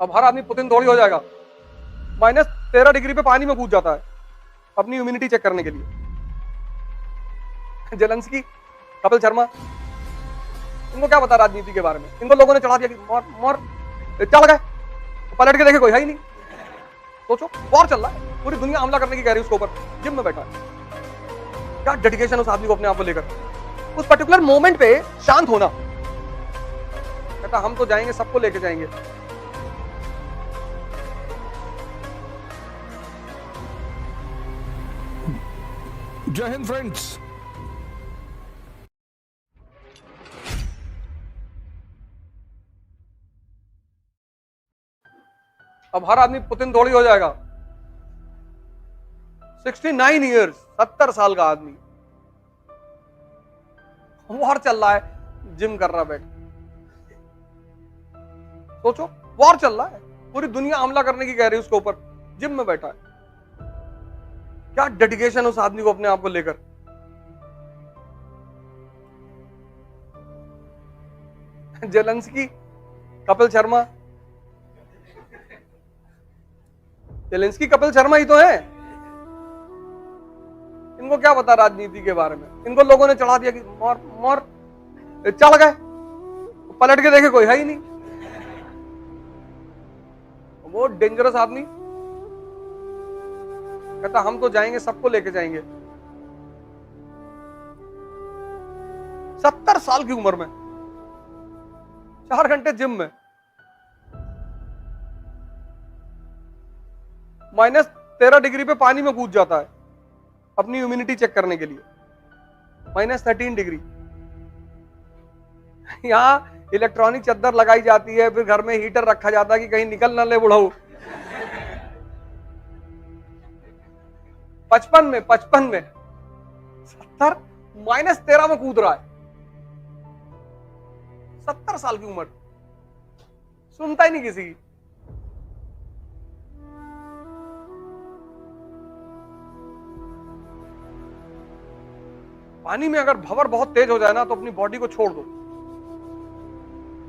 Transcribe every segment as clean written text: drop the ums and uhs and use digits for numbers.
अब हर आदमी पुतिन थोड़ी हो जाएगा। -13 डिग्री पे पानी में कूद जाता है अपनी इम्यूनिटी चेक करने के लिए। जेलेंस्की, कपिल शर्मा, इनको क्या पता राजनीति के बारे में? इनको लोगों ने चढ़ा दिया कि मर मर, चढ़ गए, पलट के देखे कोई है ही नहीं। सोचो, वॉर चल रहा है, पूरी दुनिया हमला करने की कह रही है उसके ऊपर, जिम में बैठा है। क्या डेडिकेशन उस आदमी को अपने आप को लेकर, उस पर्टिकुलर मोमेंट पे शांत होना। कहता हम तो जाएंगे, सबको लेके जाएंगे। जय हिंद फ्रेंड्स। अब हर आदमी पुतिन थोड़ी हो जाएगा। 69 ईयर्स, 70 साल का आदमी, वॉर चल रहा है, जिम कर रहा बैठ। सोचो, वॉर चल रहा है, पूरी दुनिया हमला करने की कह रही है उसके ऊपर, जिम में बैठा है। क्या डेडिकेशन उस आदमी को अपने आप को लेकर। जेलेंस्की, कपिल शर्मा, जेलेंस्की कपिल शर्मा ही तो है। इनको क्या पता राजनीति के बारे में? इनको लोगों ने चढ़ा दिया कि मर मर, चढ़ गए, पलट के देखे कोई है ही नहीं। वो डेंजरस आदमी कहता हम तो जाएंगे, सबको लेके जाएंगे। 70 साल की उम्र में 4 घंटे जिम में, -13 डिग्री पे पानी में कूद जाता है अपनी इम्यूनिटी चेक करने के लिए। -13 डिग्री। यहां इलेक्ट्रॉनिक चद्दर लगाई जाती है, फिर घर में हीटर रखा जाता है कि कहीं निकल ना ले बुढ़ाऊ। 55 में 70, -13 में कूद रहा है। 70 साल की उम्र, सुनता ही नहीं किसी की। पानी में अगर भंवर बहुत तेज हो जाए ना तो अपनी बॉडी को छोड़ दो,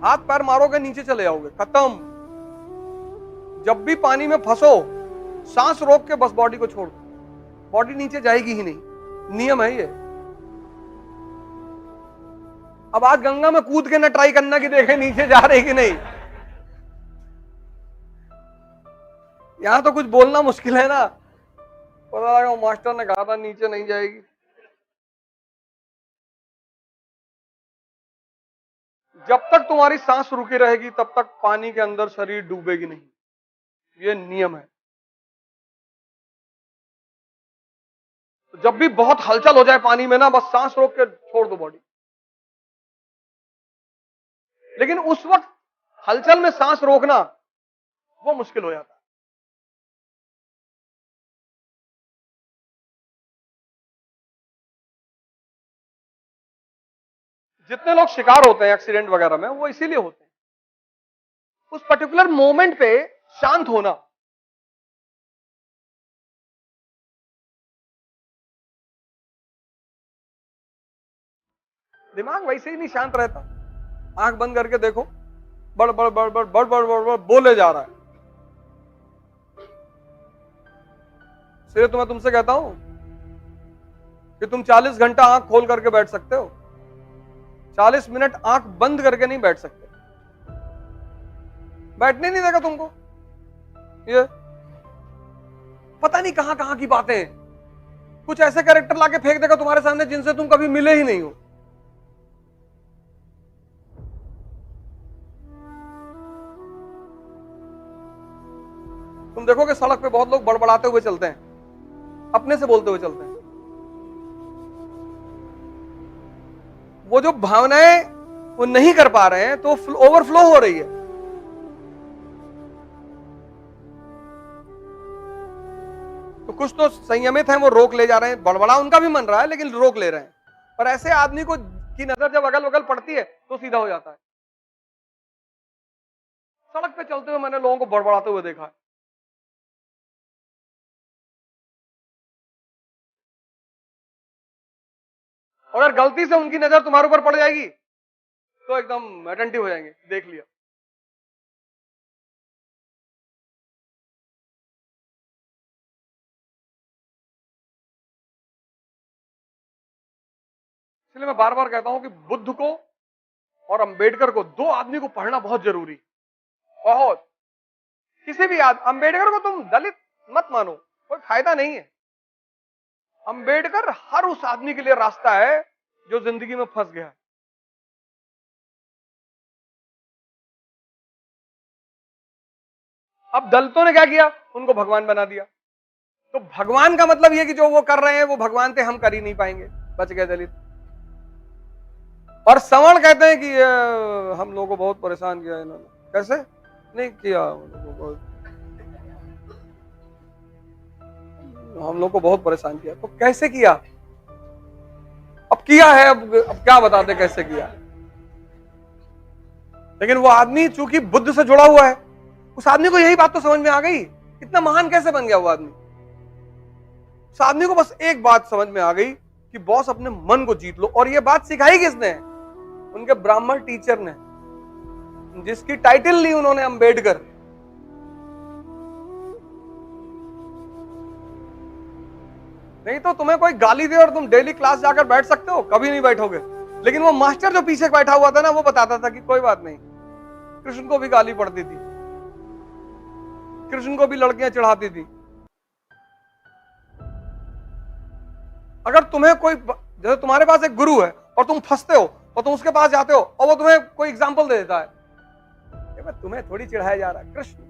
हाथ पैर मारोगे नीचे चले जाओगे, खत्म। जब भी पानी में फंसो, सांस रोक के बस बॉडी को छोड़ दो, बॉडी नीचे जाएगी ही नहीं, नियम है ये। अब आज गंगा में कूद के ना ट्राई करना कि देखे नीचे जा रही कि नहीं। यहां तो कुछ बोलना मुश्किल है ना, पता लगा मास्टर ने कहा था नीचे नहीं जाएगी। जब तक तुम्हारी सांस रुकी रहेगी तब तक पानी के अंदर शरीर डूबेगी नहीं, ये नियम है। जब भी बहुत हलचल हो जाए पानी में ना, बस सांस रोक के छोड़ दो बॉडी। लेकिन उस वक्त हलचल में सांस रोकना वो मुश्किल हो जाता है। जितने लोग शिकार होते हैं एक्सीडेंट वगैरह में, वो इसीलिए होते हैं। उस पर्टिकुलर मोमेंट पे शांत होना। दिमाग वैसे ही नहीं शांत रहता, आंख बंद करके देखो, बड़ बड़ बड़ बड़ बड़ बड़ बड़ बड़ बोले जा रहा है। इसलिए तो मैं तुमसे कहता हूं कि तुम 40 घंटा आंख खोल करके बैठ सकते हो, 40 मिनट आंख बंद करके नहीं बैठ सकते। बैठने नहीं देगा तुमको ये। पता नहीं कहां कहां की बातें, कुछ ऐसे कैरेक्टर लाके फेंक देगा तुम्हारे सामने जिनसे तुम कभी मिले ही नहीं हो। तुम देखोगे सड़क पे बहुत लोग बड़बड़ाते हुए चलते हैं, अपने से बोलते हुए चलते हैं। वो जो भावनाएं वो नहीं कर पा रहे हैं तो ओवरफ्लो हो रही है। तो कुछ तो संयमित हैं, वो रोक ले जा रहे हैं, बड़बड़ा उनका भी मन रहा है लेकिन रोक ले रहे हैं। पर ऐसे आदमी को की नजर जब अगल बगल पड़ती है तो सीधा हो जाता है। सड़क पे चलते हुए मैंने लोगों को बड़बड़ाते हुए देखा है। अगर गलती से उनकी नजर तुम्हारे ऊपर पड़ जाएगी तो एकदम अटेंटिव हो जाएंगे, देख लिया। इसलिए मैं बार बार कहता हूं कि बुद्ध को और अंबेडकर को, दो आदमी को पढ़ना बहुत जरूरी, बहुत। किसी भी अंबेडकर को तुम दलित मत मानो, कोई फायदा नहीं है। अंबेडकर हर उस आदमी के लिए रास्ता है जो जिंदगी में फंस गया है। अब दलितों ने क्या किया, उनको भगवान बना दिया। तो भगवान का मतलब यह कि जो वो कर रहे हैं वो भगवान थे, हम कर ही नहीं पाएंगे, बच गए दलित। और सवर्ण कहते हैं कि हम लोगों को बहुत परेशान किया इन्होंने। कैसे नहीं किया, हम लोग को बहुत परेशान किया। तो कैसे किया, अब किया है, अब क्या बताते कैसे किया। लेकिन वो आदमी चूंकि बुद्ध से जुड़ा हुआ है, उस आदमी को यही बात तो समझ में आ गई, इतना महान कैसे बन गया वो आदमी। उस आदमी को बस एक बात समझ में आ गई कि बॉस अपने मन को जीत लो। और ये बात सिखाई किसने, उनके ब्राह्मण टीचर ने, जिसकी टाइटल ली उन्होंने अंबेडकर। नहीं तो तुम्हें कोई गाली दे और तुम डेली क्लास जाकर बैठ सकते हो, कभी नहीं बैठोगे। लेकिन वो मास्टर जो पीछे बैठा हुआ था ना, वो बताता था कि कोई बात नहीं, कृष्ण को भी गाली पड़ती थी, कृष्ण को भी लड़कियां चढ़ाती थी। अगर तुम्हें कोई, जैसे तुम्हारे पास एक गुरु है और तुम फंसते हो और तुम उसके पास जाते हो और वो तुम्हें कोई एग्जाम्पल दे देता है, तुम्हें थोड़ी चिढ़ाया जा रहा है। कृष्ण,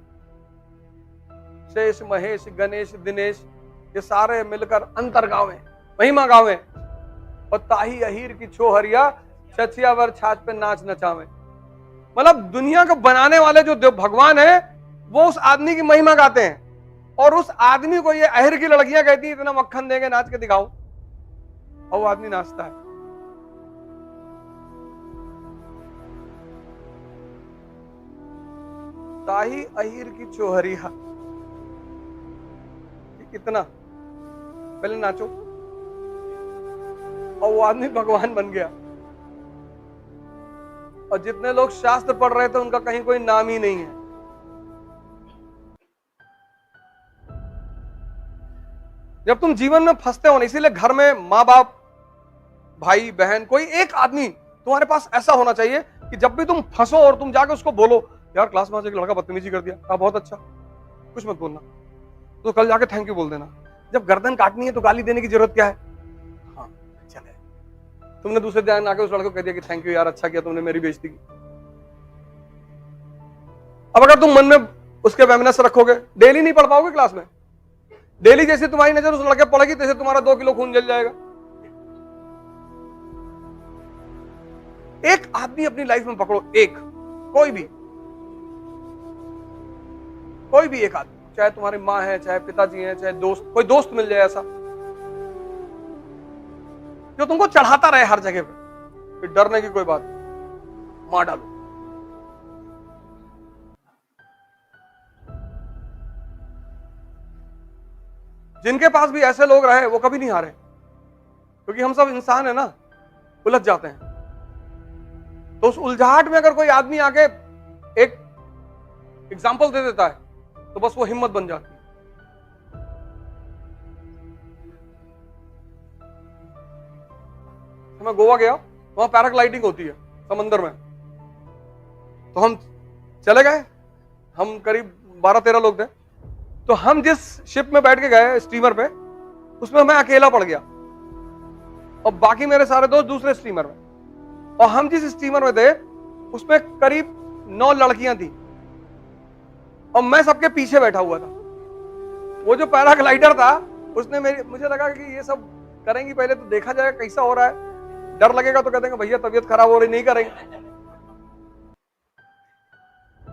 शेष, महेश, गणेश, दिनेश, ये सारे मिलकर अंतर गावे, महिमा गावे, और ताही अहीर की छोहरिया छछिया वर छाछ पे नाच नचावे। मतलब दुनिया को बनाने वाले जो भगवान है वो उस आदमी की महिमा गाते हैं, और उस आदमी को ये अहिर की लड़कियां कहती है इतना मक्खन देंगे, नाच के दिखाओ, और वो आदमी नाचता है। ताही अहीर की चोहरिया, कितना पहले नाचो, और वो आदमी भगवान बन गया। और जितने लोग शास्त्र पढ़ रहे थे उनका कहीं कोई नाम ही नहीं है। जब तुम जीवन में फंसते हो ना, इसीलिए घर में माँ बाप, भाई बहन, कोई एक आदमी तुम्हारे पास ऐसा होना चाहिए कि जब भी तुम फंसो और तुम जाके उसको बोलो, यार क्लास में आज एक लड़का बदतमीजी कर दिया, कहा बहुत अच्छा, कुछ मत बोलना, तो कल जाके थैंक यू बोल देना। जब गर्दन काटनी है तो गाली देने की जरूरत क्या है, हाँ चले। तुमने दूसरे दिन आके उस लड़के को कह दिया कि थैंक यू यार, अच्छा किया तुमने मेरी बेइज्जती की। अब अगर तुम मन में उसके वेमनेस रखोगे, डेली नहीं पढ़ पाओगे क्लास में। डेली जैसे तुम्हारी नजर उस लड़के पड़ेगी, तैसे तुम्हारा 2 किलो खून जल जाएगा। एक आदमी अपनी लाइफ में पकड़ो, एक, कोई भी एक आदमी, चाहे तुम्हारी माँ है, चाहे पिताजी है, चाहे दोस्त, कोई दोस्त मिल जाए ऐसा जो तुमको चढ़ाता रहे हर जगह पे, फिर डरने की कोई बात, मार डालो। जिनके पास भी ऐसे लोग रहे वो कभी नहीं हारे, क्योंकि हम सब इंसान है ना, उलझ जाते हैं। तो उस उलझाहट में अगर कोई आदमी आके एक एग्जाम्पल दे देता है तो बस वो हिम्मत बन जाती है। मैं गोवा गया, वहां पैराग्लाइडिंग होती है समंदर में, तो हम चले गए, हम करीब 12-13 लोग थे। तो हम जिस शिप में बैठ के गए स्टीमर पे, उसमें मैं अकेला पड़ गया और बाकी मेरे सारे दोस्त दूसरे स्टीमर में। और हम जिस स्टीमर में थे उसमें करीब 9 लड़कियां थी और मैं सबके पीछे बैठा हुआ था। वो जो पैराग्लाइडर था उसने मुझे लगा कि ये सब करेंगी, पहले तो देखा जाएगा कैसा हो रहा है, डर लगेगा तो कह देंगे भैया तबीयत खराब हो रही, नहीं करेंगे।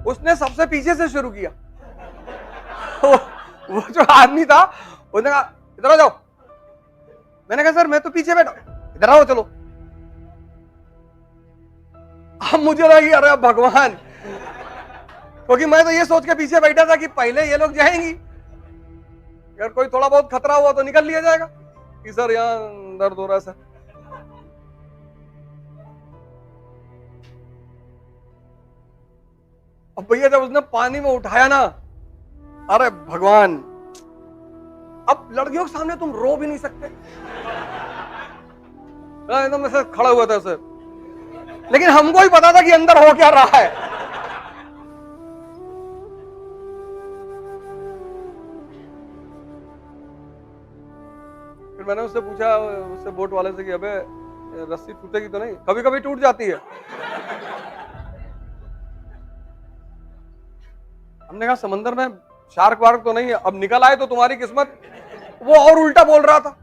उसने सबसे पीछे से शुरू किया। वो जो आदमी था उसने कहा इधर आ जाओ। मैंने कहा सर मैं तो पीछे बैठा, इधर आओ चलो। अब मुझे लगा कि अरे भगवान, क्योंकि मैं तो ये सोच के पीछे बैठा था कि पहले ये लोग जाएंगी, अगर कोई थोड़ा बहुत खतरा हुआ तो निकल लिया जाएगा कि सर यहां दर्द हो रहा है सर। अब भैया जब उसने पानी में उठाया ना, अरे भगवान, अब लड़कियों के सामने तुम रो भी नहीं सकते। एकदम ऐसे खड़ा हुआ था उसे, लेकिन हमको ही पता था कि अंदर हो क्या रहा है। फिर मैंने उससे पूछा, उससे बोट वाले से कि अबे रस्सी टूटेगी तो नहीं? कभी कभी टूट जाती है। हमने कहा समंदर में शार्क वार्क तो नहीं है, अब निकल आए तो तुम्हारी किस्मत। वो और उल्टा बोल रहा था।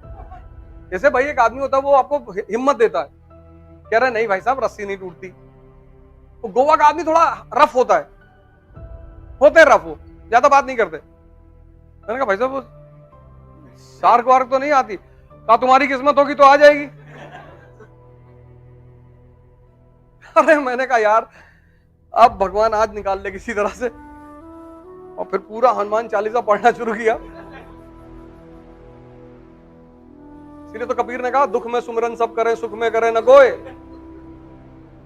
जैसे भाई एक आदमी होता है वो आपको हिम्मत देता है, कह रहा है नहीं भाई साहब रस्सी नहीं टूटती। वो गोवा का आदमी थोड़ा रफ होता है, होते हैं रफ, वो ज्यादा बात नहीं करते। मैंने कहा भाई साहब वो शार्क वार्क तो नहीं आती? कहा तुम्हारी किस्मत होगी तो आ जाएगी। अरे मैंने कहा यार अब भगवान आज निकाल ले किसी तरह से। और फिर पूरा हनुमान चालीसा पढ़ना शुरू किया। इसलिए तो कबीर ने कहा दुख में सुमरन सब करे, सुख में करे न कोई।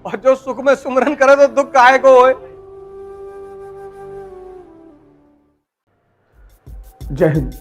और जो सुख में सुमरन करे तो दुख काहे को होए। जय हिंद।